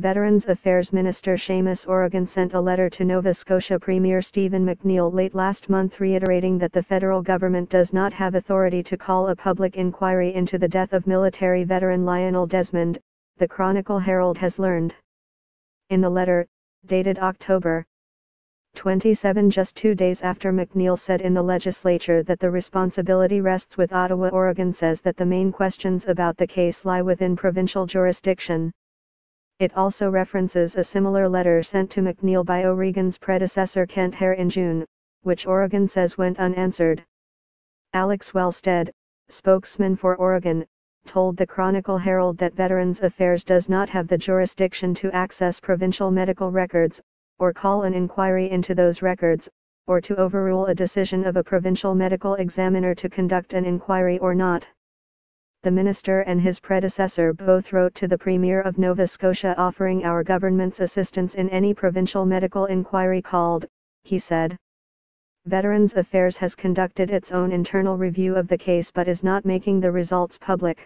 Veterans Affairs Minister Seamus O'Regan sent a letter to Nova Scotia Premier Stephen McNeil late last month reiterating that the federal government does not have authority to call a public inquiry into the death of military veteran Lionel Desmond, the Chronicle Herald has learned. In the letter, dated October 27, just 2 days after McNeil said in the legislature that the responsibility rests with Ottawa, Oregon says that the main questions about the case lie within provincial jurisdiction. It also references a similar letter sent to McNeil by O'Regan's predecessor Kent Hare in June, which Oregon says went unanswered. Alex Wellstead, spokesman for Oregon, told the Chronicle Herald that Veterans Affairs does not have the jurisdiction to access provincial medical records, or call an inquiry into those records, or to overrule a decision of a provincial medical examiner to conduct an inquiry or not. The minister and his predecessor both wrote to the Premier of Nova Scotia offering our government's assistance in any provincial medical inquiry called, he said. Veterans Affairs has conducted its own internal review of the case but is not making the results public.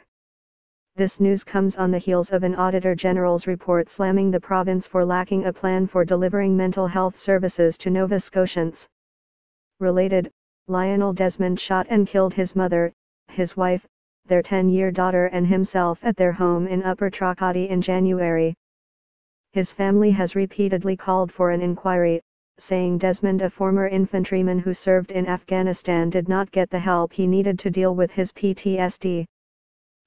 This news comes on the heels of an Auditor General's report slamming the province for lacking a plan for delivering mental health services to Nova Scotians. Related, Lionel Desmond shot and killed his mother, his wife, their 10-year daughter and himself at their home in Upper Tracadie in January. His family has repeatedly called for an inquiry, saying Desmond, a former infantryman who served in Afghanistan, did not get the help he needed to deal with his PTSD.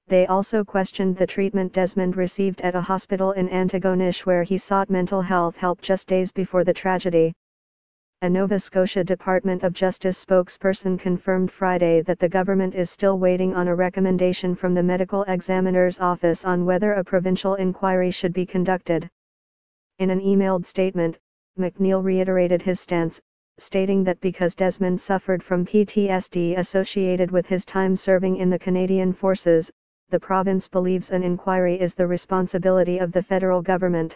They also questioned the treatment Desmond received at a hospital in Antigonish where he sought mental health help just days before the tragedy. A Nova Scotia Department of Justice spokesperson confirmed Friday that the government is still waiting on a recommendation from the medical examiner's office on whether a provincial inquiry should be conducted. In an emailed statement, McNeil reiterated his stance, stating that because Desmond suffered from PTSD associated with his time serving in the Canadian Forces, the province believes an inquiry is the responsibility of the federal government.